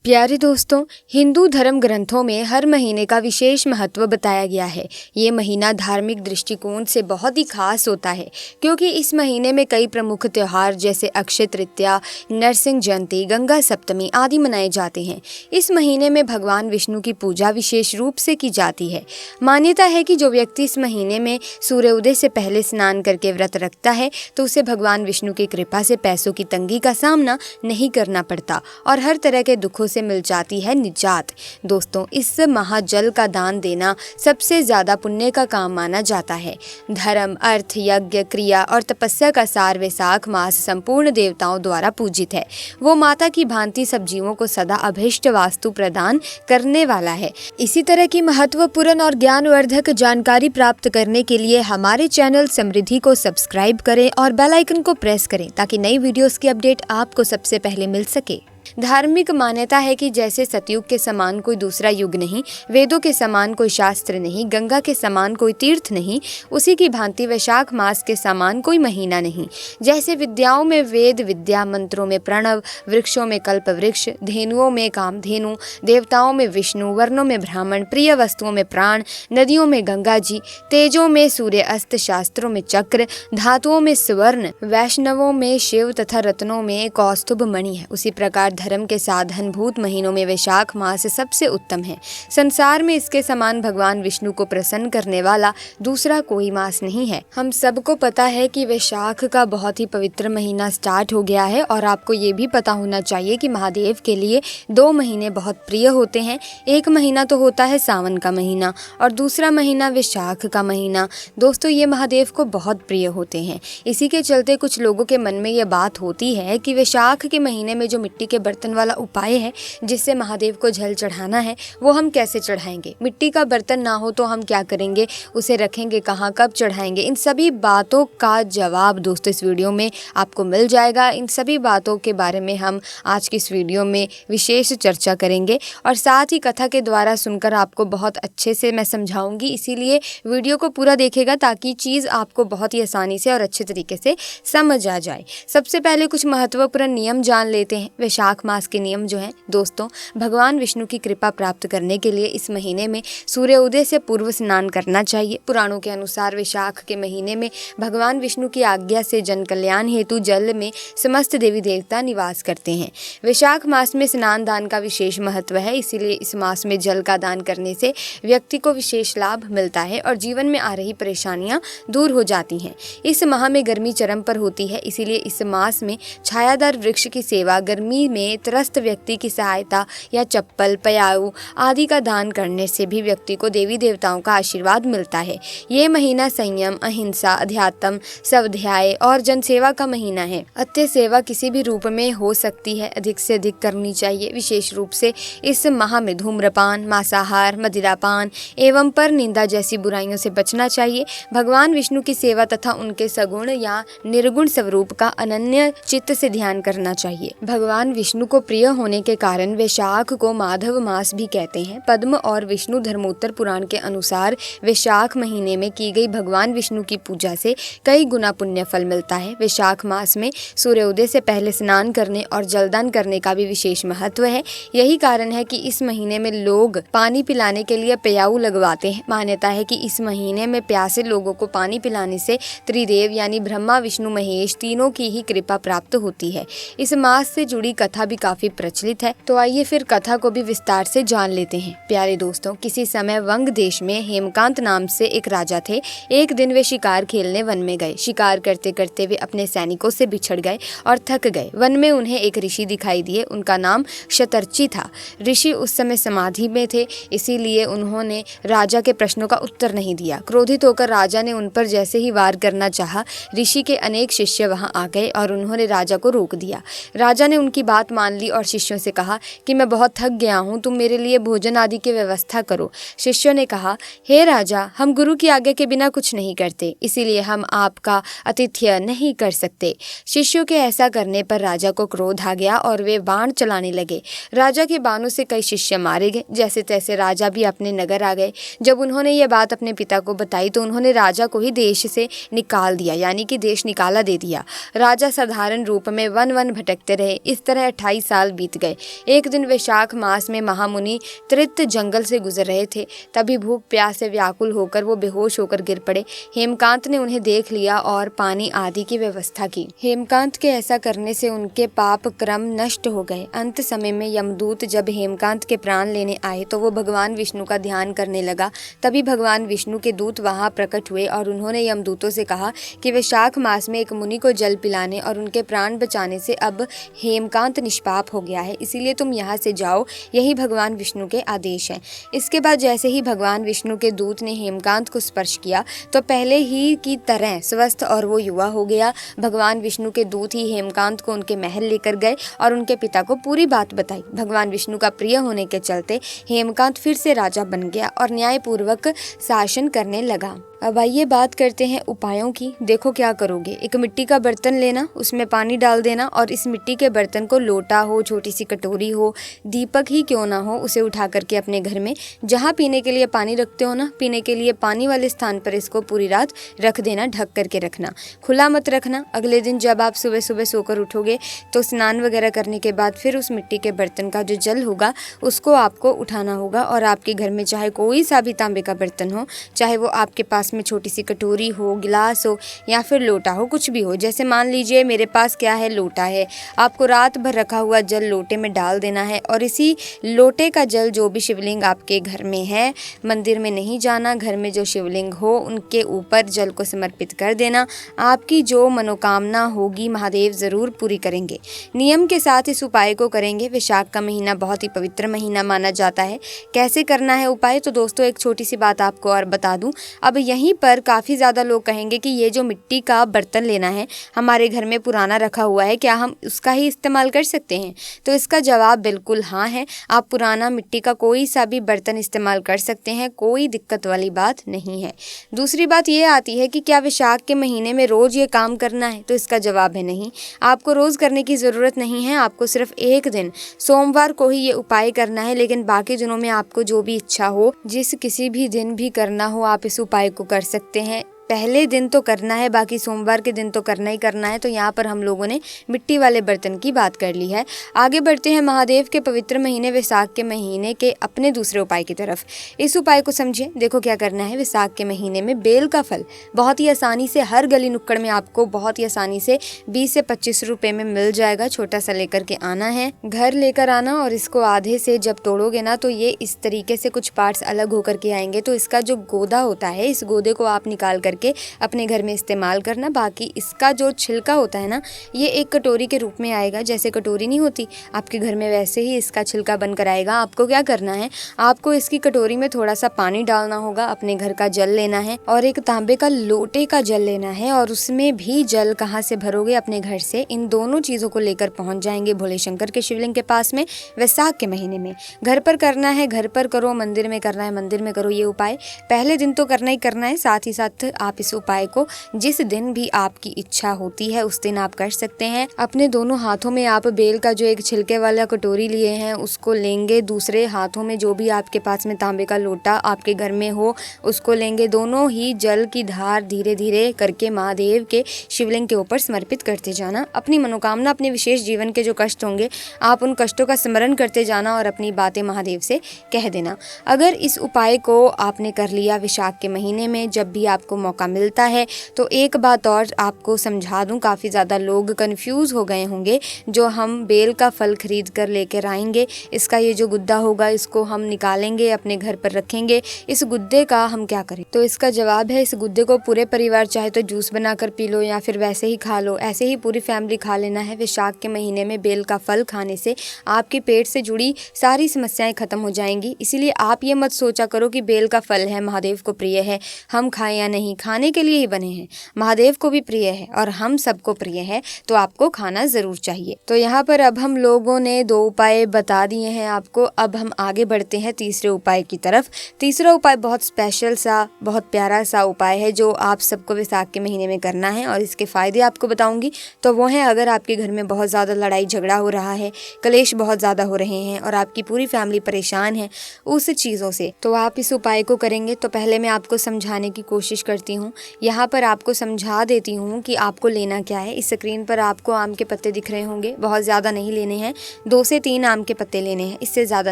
प्यारे दोस्तों, हिंदू धर्म ग्रंथों में हर महीने का विशेष महत्व बताया गया है। ये महीना धार्मिक दृष्टिकोण से बहुत ही खास होता है क्योंकि इस महीने में कई प्रमुख त्योहार जैसे अक्षय तृतीया, नरसिंह जयंती, गंगा सप्तमी आदि मनाए जाते हैं। इस महीने में भगवान विष्णु की पूजा विशेष रूप से की जाती है। मान्यता है कि जो व्यक्ति इस महीने में सूर्योदय से पहले स्नान करके व्रत रखता है तो उसे भगवान विष्णु की कृपा से पैसों की तंगी का सामना नहीं करना पड़ता और हर तरह के दुखों से मिल जाती है निजात। दोस्तों, इस महाजल का दान देना सबसे ज्यादा पुण्य का काम माना जाता है। धर्म, अर्थ, यज्ञ, क्रिया और तपस्या का सार वैशाख मास संपूर्ण देवताओं द्वारा पूजित है। वो माता की भांति सब जीवों को सदा अभीष्ट वास्तु प्रदान करने वाला है। इसी तरह की महत्वपूर्ण और ज्ञानवर्धक जानकारी प्राप्त करने के लिए हमारे चैनल समृद्धि को सब्सक्राइब करें और बेल आइकन को प्रेस करें ताकि नई वीडियोस की अपडेट आपको सबसे पहले मिल सके। धार्मिक मान्यता है कि जैसे सतयुग के समान कोई दूसरा युग नहीं, वेदों के समान कोई शास्त्र नहीं, गंगा के समान कोई तीर्थ नहीं, उसी की भांति वैशाख मास के समान कोई महीना नहीं। जैसे विद्याओं में वेद विद्या, मंत्रों में प्रणव, वृक्षों में कल्प वृक्ष, धेनुओं में कामधेनु, देवताओं में विष्णु, वर्णों में ब्राह्मण, प्रिय वस्तुओं में प्राण, नदियों में गंगा जी, तेजों में सूर्य अस्त, शास्त्रों में चक्र, धातुओं में स्वर्ण, वैष्णवों में शिव तथा रत्नों में कौस्तुभ मणि है। उसी प्रकार धर्म के साधनभूत महीनों में वैशाख मास सबसे उत्तम है। संसार में इसके समान भगवान विष्णु को प्रसन्न करने वाला दूसरा कोई मास नहीं है। हम सबको पता है कि वैशाख का बहुत ही पवित्र महीना स्टार्ट हो गया है और आपको ये भी पता होना चाहिए कि महादेव के लिए 2 महीने बहुत प्रिय होते हैं। एक महीना तो होता है सावन का महीना और दूसरा महीना वैशाख का महीना। दोस्तों, ये महादेव को बहुत प्रिय होते हैं। इसी के चलते कुछ लोगों के मन में ये बात होती है कि वैशाख के महीने में जो मिट्टी के बर्तन वाला उपाय है जिससे महादेव को जल चढ़ाना है वो हम कैसे चढ़ाएंगे। मिट्टी का बर्तन ना हो तो हम क्या करेंगे, उसे रखेंगे कहाँ, कब चढ़ाएंगे। इन सभी बातों का जवाब दोस्तों इस वीडियो में आपको मिल जाएगा। इन सभी बातों के बारे में हम आज की इस वीडियो में विशेष चर्चा करेंगे और साथ ही कथा के द्वारा सुनकर आपको बहुत अच्छे से मैं समझाऊंगी। इसीलिए वीडियो को पूरा देखिएगा ताकि चीज़ आपको बहुत ही आसानी से और अच्छे तरीके से समझ आ जाए। सबसे पहले कुछ महत्वपूर्ण नियम जान लेते हैं। वैशाख मास के नियम जो हैं दोस्तों, भगवान विष्णु की कृपा प्राप्त करने के लिए इस महीने में सूर्योदय से पूर्व स्नान करना चाहिए। पुराणों के अनुसार वैशाख के महीने में भगवान विष्णु की आज्ञा से जन कल्याण हेतु जल में समस्त देवी देवता निवास करते हैं। वैशाख मास में स्नान दान का विशेष महत्व है, इसीलिए इस मास में जल का दान करने से व्यक्ति को विशेष लाभ मिलता है और जीवन में आ रही परेशानियां दूर हो जाती हैं। इस माह में गर्मी चरम पर होती है, इसीलिए इस मास में छायादार वृक्ष की सेवा, गर्मी में त्रस्त व्यक्ति की सहायता या चप्पल, पयाऊ आदि का दान करने से भी व्यक्ति को देवी देवताओं का आशीर्वाद मिलता है। ये महीना संयम, अहिंसा, अध्यात्म, स्वाध्याय और जनसेवा का महीना है। अत्य सेवा किसी भी रूप में हो सकती है, अधिक से अधिक करनी चाहिए। विशेष रूप से इस माह में धूम्रपान, मांसाहार, मदिरापान एवं पर निंदा जैसी बुराइयों से बचना चाहिए। भगवान विष्णु की सेवा तथा उनके सगुण या निर्गुण स्वरूप का अनन्य चित्त से ध्यान करना चाहिए। भगवान विष्णु को प्रिय होने के कारण वैशाख को माधव मास भी कहते हैं। पद्म और विष्णु धर्मोत्तर पुराण के अनुसार वैशाख महीने में की गई भगवान विष्णु की पूजा से कई गुना पुण्य फल मिलता है। वैशाख मास में सूर्योदय से पहले स्नान करने और जलदान करने का भी विशेष महत्व है। यही कारण है कि इस महीने में लोग पानी पिलाने के लिए प्याऊ लगवाते हैं। मान्यता है कि इस महीने में प्यासे लोगों को पानी पिलाने से त्रिदेव यानी ब्रह्मा, विष्णु, महेश तीनों की ही कृपा प्राप्त होती है। इस मास से जुड़ी कथा भी काफी प्रचलित है, तो आइए फिर कथा को भी विस्तार से जान लेते हैं। प्यारे दोस्तों, किसी समय वंग देश में हेमकांत नाम से एक राजा थे। एक दिन वे शिकार खेलने वन में गए। शिकार करते करते वे अपने सैनिकों से बिछड़ गए और थक गए। वन में उन्हें एक ऋषि दिखाई दिए। उनका नाम शतर्ची था। ऋषि उस समय समाधि में थे, इसीलिए उन्होंने राजा के प्रश्नों का उत्तर नहीं दिया। क्रोधित होकर राजा ने उन पर जैसे ही वार करना चाहा, ऋषि के अनेक शिष्य वहां आ गए और उन्होंने राजा को रोक दिया। राजा ने उनकी बात मान ली और शिष्यों से कहा कि मैं बहुत थक गया हूँ, तुम मेरे लिए भोजन आदि की व्यवस्था करो। शिष्यों ने कहा, हे राजा, हम गुरु की आज्ञा के बिना कुछ नहीं करते, इसीलिए हम आपका आतिथ्य नहीं कर सकते। शिष्यों के ऐसा करने पर राजा को क्रोध आ गया और वे बाण चलाने लगे। राजा के बाणों से कई शिष्य मारे गए। जैसे तैसे राजा भी अपने नगर आ गए। जब उन्होंने ये बात अपने पिता को बताई तो उन्होंने राजा को ही देश से निकाल दिया, यानी कि देश निकाला दे दिया। राजा साधारण रूप में वन वन भटकते रहे। इस तरह 28 साल बीत गए। एक दिन वैशाख मास में महामुनि त्रित जंगल से गुजर रहे थे। तभी भूख प्यास से व्याकुल होकर वो बेहोश होकर गिर पड़े। हेमकांत ने उन्हें देख लिया और पानी आदि की व्यवस्था की। हेमकांत के ऐसा करने से उनके पाप क्रम नष्ट हो गए। अंत समय में यमदूत जब हेमकांत के प्राण लेने आए तो वो भगवान विष्णु का ध्यान करने लगा। तभी भगवान विष्णु के दूत वहां प्रकट हुए और उन्होंने यमदूतों से कहा कि वैशाख मास में एक मुनि को जल पिलाने और उनके प्राण बचाने से अब हेमकांत निष्पाप हो गया है, इसीलिए तुम यहाँ से जाओ, यही भगवान विष्णु के आदेश हैं। इसके बाद जैसे ही भगवान विष्णु के दूत ने हेमकांत को स्पर्श किया तो पहले ही की तरह स्वस्थ और वो युवा हो गया। भगवान विष्णु के दूत ही हेमकांत को उनके महल लेकर गए और उनके पिता को पूरी बात बताई। भगवान विष्णु का प्रिय होने के चलते हेमकांत फिर से राजा बन गया और न्यायपूर्वक शासन करने लगा। अब आइए बात करते हैं उपायों की। देखो क्या करोगे। एक मिट्टी का बर्तन लेना, उसमें पानी डाल देना और इस मिट्टी के बर्तन को लोटा हो, छोटी सी कटोरी हो, दीपक ही क्यों ना हो, उसे उठा करके अपने घर में जहाँ पीने के लिए पानी रखते हो ना, पीने के लिए पानी वाले स्थान पर इसको पूरी रात रख देना, ढक करके रखना, खुला मत रखना। अगले दिन जब आप सुबह सुबह सोकर उठोगे तो स्नान वगैरह करने के बाद फिर उस मिट्टी के बर्तन का जो जल होगा उसको आपको उठाना होगा और आपके घर में चाहे कोई सा भी तांबे का बर्तन हो, चाहे वो आपके पास में छोटी सी कटोरी हो, गिलास हो या फिर लोटा हो, कुछ भी हो। जैसे मान लीजिए मेरे पास क्या है, लोटा है। आपको रात भर रखा हुआ जल लोटे में डाल देना है और इसी लोटे का जल जो भी शिवलिंग आपके घर में है, मंदिर में नहीं जाना, घर में जो शिवलिंग हो उनके ऊपर जल को समर्पित कर देना। आपकी जो मनोकामना होगी महादेव ज़रूर पूरी करेंगे। नियम के साथ इस उपाय को करेंगे। वैशाख का महीना बहुत ही पवित्र महीना माना जाता है। कैसे करना है उपाय, तो दोस्तों एक छोटी सी बात आपको और बता दूं। अब यहीं पर काफ़ी ज़्यादा लोग कहेंगे कि ये जो मिट्टी का बर्तन लेना है, हमारे घर में पुराना रखा हुआ है, क्या हम उसका ही इस्तेमाल कर सकते हैं? तो इसका जवाब बिल्कुल हाँ है। आप पुराना मिट्टी का कोई सा भी बर्तन इस्तेमाल कर सकते हैं, कोई दिक्कत वाली बात नहीं है। दूसरी बात ये आती है कि क्या वैशाख के महीने में रोज़ ये काम करना है? तो इसका जवाब है नहीं। आपको रोज़ करने की ज़रूरत नहीं है। आपको सिर्फ एक दिन सोमवार को ही ये उपाय करना है, लेकिन बाकी दिनों में आपको जो भी इच्छा हो, जिस किसी भी दिन भी करना हो, आप इस उपाय को कर सकते हैं। पहले दिन तो करना है, बाकी सोमवार के दिन तो करना ही करना है। तो यहाँ पर हम लोगों ने मिट्टी वाले बर्तन की बात कर ली है। आगे बढ़ते हैं महादेव के पवित्र महीने वैशाख के महीने के अपने दूसरे उपाय की तरफ। इस उपाय को समझिए। देखो क्या करना है। वैशाख के महीने में बेल का फल बहुत ही आसानी से हर गली नुक्कड़ में आपको बहुत ही आसानी से 20 से 25 रुपए में मिल जाएगा। छोटा सा लेकर के आना है, घर लेकर आना और इसको आधे से जब तोड़ोगे ना तो ये इस तरीके से कुछ पार्ट्स अलग होकर के आएंगे। तो इसका जो गोदा होता है, इस गोदे को आप निकाल करके अपने घर में इस्तेमाल करना। बाकी इसका जो छिलका होता है ना, ये एक कटोरी के रूप में आएगा। जैसे कटोरी नहीं होती आपके घर में, वैसे ही इसका छिलका बनकर आएगा। आपको क्या करना है, आपको इसकी कटोरी में थोड़ा सा पानी डालना होगा, अपने घर का जल लेना है और एक तांबे का लोटे का जल लेना है और उसमें भी जल कहाँ से भरोगे, अपने घर से। इन दोनों चीजों को लेकर पहुंच जाएंगे भोले शंकर के शिवलिंग के पास में वैशाख के महीने में। घर पर करना है, घर पर करो, मंदिर में करना है, मंदिर में करो। ये उपाय पहले दिन तो करना ही करना है। साथ ही साथ आप इस उपाय को जिस दिन भी आपकी इच्छा होती है उस दिन आप कर सकते हैं। अपने दोनों हाथों में आप बेल का जो एक छिलके वाला कटोरी लिए हैं उसको लेंगे, दूसरे हाथों में जो भी आपके पास में तांबे का लोटा आपके घर में हो उसको लेंगे। दोनों ही जल की धार धीरे धीरे करके महादेव के शिवलिंग के ऊपर समर्पित करते जाना। अपनी मनोकामना, अपने विशेष जीवन के जो कष्ट होंगे, आप उन कष्टों का स्मरण करते जाना और अपनी बातें महादेव से कह देना। अगर इस उपाय को आपने कर लिया वैशाख के महीने में, जब भी आपको मौका मिलता है, तो एक बात और आपको समझा दूं, काफ़ी ज़्यादा लोग कंफ्यूज हो गए होंगे। जो हम बेल का फल खरीद कर लेकर आएंगे, इसका ये जो गुद्दा होगा इसको हम निकालेंगे, अपने घर पर रखेंगे। इस गुद्दे का हम क्या करें? तो इसका जवाब है, इस गुद्दे को पूरे परिवार चाहे तो जूस बनाकर पी लो या फिर वैसे ही खा लो, ऐसे ही पूरी फैमिली खा लेना है। वैशाख के महीने में बेल का फल खाने से आपके पेट से जुड़ी सारी समस्याएं खत्म हो जाएंगी। इसीलिए आप ये मत सोचा करो कि बेल का फल है, महादेव को प्रिय है, हम खाएं या नहीं, खाने के लिए ही बने हैं। महादेव को भी प्रिय है और हम सबको प्रिय है, तो आपको खाना जरूर चाहिए। तो यहाँ पर अब हम लोगों ने 2 उपाय बता दिए हैं आपको। अब हम आगे बढ़ते हैं तीसरे उपाय की तरफ। तीसरा उपाय बहुत स्पेशल सा, बहुत प्यारा सा उपाय है जो आप सबको वैशाख के महीने में करना है और इसके फायदे आपको बताऊंगी। तो वो है, अगर आपके घर में बहुत ज़्यादा लड़ाई झगड़ा हो रहा है, कलेश बहुत ज़्यादा हो रहे हैं और आपकी पूरी फैमिली परेशान है उस चीज़ों से, तो आप इस उपाय को करेंगे। तो पहले मैं आपको समझाने की कोशिश करती देती हूँ। यहाँ पर आपको समझा देती हूँ कि आपको लेना क्या है। इस स्क्रीन पर आपको आम के पत्ते दिख रहे होंगे, बहुत ज़्यादा नहीं लेने हैं, 2 से 3 आम के पत्ते लेने हैं, इससे ज़्यादा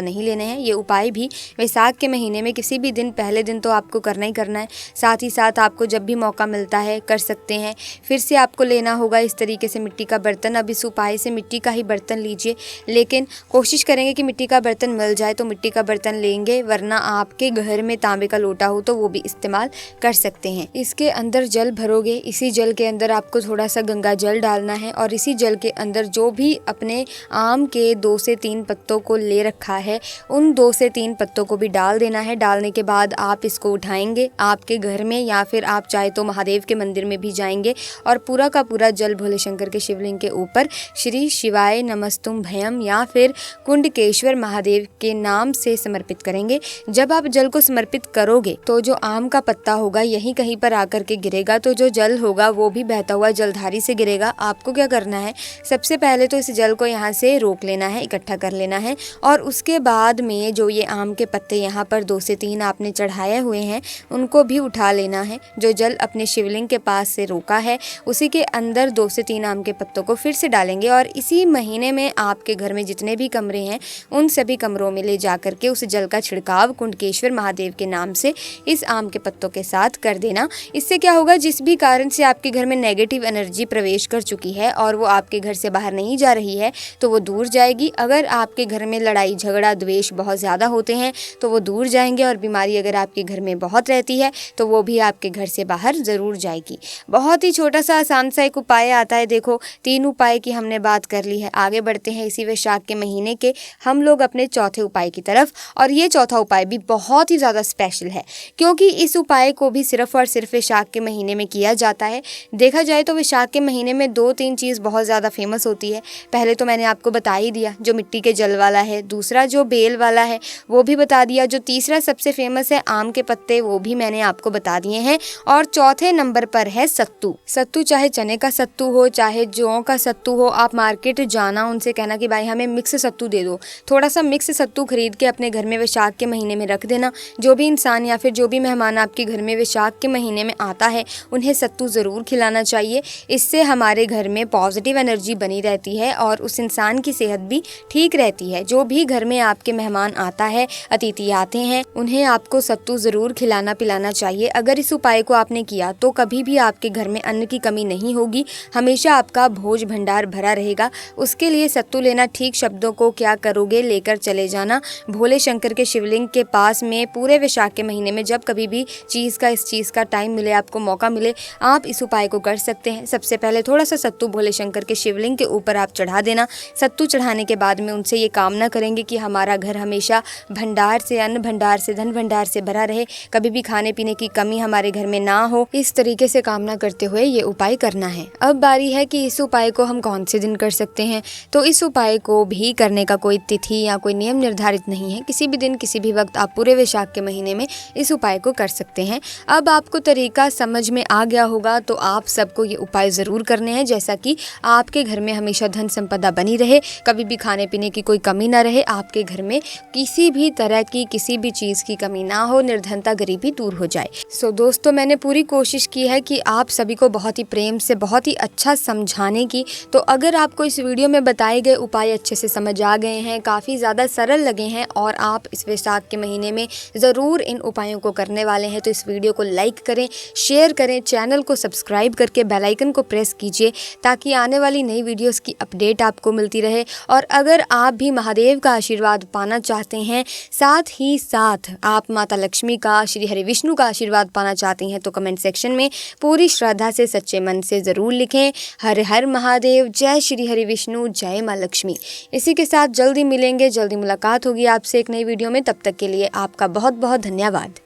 नहीं लेने हैं। ये उपाय भी वैशाख के महीने में किसी भी दिन, पहले दिन तो आपको करना ही करना है, साथ ही साथ आपको जब भी मौका मिलता है कर सकते हैं। फिर से आपको लेना होगा इस तरीके से मिट्टी का बर्तन। अब इस उपाय से मिट्टी का ही बर्तन लीजिए, लेकिन कोशिश करेंगे कि मिट्टी का बर्तन मिल जाए तो मिट्टी का बर्तन लेंगे, वरना आपके घर में तांबे का लोटा हो तो वो भी इस्तेमाल कर सकते हैं। इसके अंदर जल भरोगे, इसी जल के अंदर आपको थोड़ा सा गंगा जल डालना है और इसी जल के अंदर जो भी अपने आम के 2 से 3 पत्तों को ले रखा है उन 2 से 3 पत्तों को भी डाल देना है। डालने के बाद आप इसको उठाएंगे आपके घर में, या फिर आप चाहे तो महादेव के मंदिर में भी जाएंगे और पूरा का पूरा जल भोले शंकर के शिवलिंग के ऊपर श्री शिवाय नमस्तुम भयम या फिर कुंडकेश्वर महादेव के नाम से समर्पित करेंगे। जब आप जल को समर्पित करोगे तो जो आम का पत्ता होगा यहीं कहीं पर आकर के गिरेगा, तो जो जल होगा वो भी बहता हुआ जलधारी से गिरेगा। आपको क्या करना है, सबसे पहले तो इस जल को यहाँ से रोक लेना है, इकट्ठा कर लेना है, और उसके बाद में जो ये आम के पत्ते यहाँ पर 2 से 3 आपने चढ़ाए हुए हैं उनको भी उठा लेना है। जो जल अपने शिवलिंग के पास से रोका है उसी के अंदर 2 से 3 आम के पत्तों को फिर से डालेंगे और इसी महीने में आपके घर में जितने भी कमरे हैं उन सभी कमरों में ले जाकर के उस जल का छिड़काव कुंडकेश्वर महादेव के नाम से इस आम के पत्तों के साथ कर देना। इससे क्या होगा, जिस भी कारण से आपके घर में नेगेटिव एनर्जी प्रवेश कर चुकी है और वो आपके घर से बाहर नहीं जा रही है तो वो दूर जाएगी। अगर आपके घर में लड़ाई झगड़ा द्वेष बहुत ज़्यादा होते हैं तो वो दूर जाएंगे, और बीमारी अगर आपके घर में बहुत रहती है तो वो भी आपके घर से बाहर ज़रूर जाएगी। बहुत ही छोटा सा आसान सा एक उपाय आता है। देखो 3 उपाय की हमने बात कर ली है, आगे बढ़ते हैं इसी वैशाख के महीने के हम लोग अपने चौथे उपाय की तरफ। और ये चौथा उपाय भी बहुत ही ज़्यादा स्पेशल है क्योंकि इस उपाय को भी सिर्फ और सिर्फ वैशाख के महीने में किया जाता है। देखा जाए तो वैशाख के महीने में 2-3 चीज़ बहुत ज़्यादा फेमस होती है। पहले तो मैंने आपको बता ही दिया, जो मिट्टी के जल वाला है, दूसरा जो बेल वाला है वो भी बता दिया, जो तीसरा सबसे फेमस है आम के पत्ते वो भी मैंने आपको बता दिए हैं, और चौथे नंबर पर है सत्तू। सत्तू चाहे चने का सत्तू हो चाहे जौ का सत्तू हो, आप मार्केट जाना उनसे कहना कि भाई हमें मिक्स सत्तू दे दो। थोड़ा सा मिक्स सत्तू खरीद के अपने घर में वैशाख के महीने में रख देना। जो भी इंसान या फिर जो भी मेहमान आपके घर में वैशाख के महीने में आता है उन्हें सत्तू ज़रूर खिलाना चाहिए। इससे हमारे घर में पॉजिटिव एनर्जी बनी रहती है और उस इंसान की सेहत भी ठीक रहती है। जो भी घर में आपके मेहमान आता है, अतिथि आते हैं, उन्हें आपको सत्तू ज़रूर खिलाना पिलाना चाहिए। अगर इस उपाय को आपने किया तो कभी भी आपके घर में अन्न की कमी नहीं होगी, हमेशा आपका भोज भंडार भरा रहेगा। उसके लिए सत्तू लेना, ठीक शब्दों को क्या करोगे, लेकर चले जाना भोले शंकर के शिवलिंग के पास में। पूरे वैशाख के महीने में जब कभी भी इस चीज़ का टाइम मिले, आपको मौका मिले, आप इस उपाय को कर सकते हैं। सबसे पहले थोड़ा सा सत्तू भोले शंकर के शिवलिंग के ऊपर आप चढ़ा देना। सत्तू चढ़ाने के बाद में उनसे ये कामना करेंगे कि हमारा घर हमेशा भंडार से, अन्न भंडार से, धन भंडार से भरा रहे, कभी भी खाने पीने की कमी हमारे घर में ना हो। इस तरीके से कामना करते हुए ये उपाय करना है। अब बारी है कि इस उपाय को हम कौन से दिन कर सकते हैं। तो इस उपाय को भी करने का कोई तिथि या कोई नियम निर्धारित नहीं है, किसी भी दिन किसी भी वक्त आप पूरे वैशाख के महीने में इस उपाय को कर सकते हैं। अब आपको तरीका समझ में आ गया होगा तो आप सबको ये उपाय ज़रूर करने हैं, जैसा कि आपके घर में हमेशा धन संपदा बनी रहे, कभी भी खाने पीने की कोई कमी ना रहे, आपके घर में किसी भी तरह की किसी भी चीज़ की कमी ना हो, निर्धनता गरीबी दूर हो जाए। सो दोस्तों, मैंने पूरी कोशिश की है कि आप सभी को बहुत ही प्रेम से, बहुत ही अच्छा समझाने की। तो अगर आपको इस वीडियो में बताए गए उपाय अच्छे से समझ आ गए हैं, काफ़ी ज़्यादा सरल लगे हैं और आप इस वैशाख के महीने में ज़रूर इन उपायों को करने वाले हैं, तो इस वीडियो को लाइक करें, शेयर करें, चैनल को सब्सक्राइब करके बेल आइकन को प्रेस कीजिए ताकि आने वाली नई वीडियोस की अपडेट आपको मिलती रहे। और अगर आप भी महादेव का आशीर्वाद पाना चाहते हैं, साथ ही साथ आप माता लक्ष्मी का, श्री हरि विष्णु का आशीर्वाद पाना चाहते हैं, तो कमेंट सेक्शन में पूरी श्रद्धा से, सच्चे मन से ज़रूर लिखें, हर हर महादेव, जय श्री हरि विष्णु, जय माँ लक्ष्मी। इसी के साथ जल्दी मिलेंगे, जल्दी मुलाकात होगी आपसे एक नई वीडियो में। तब तक के लिए आपका बहुत बहुत धन्यवाद।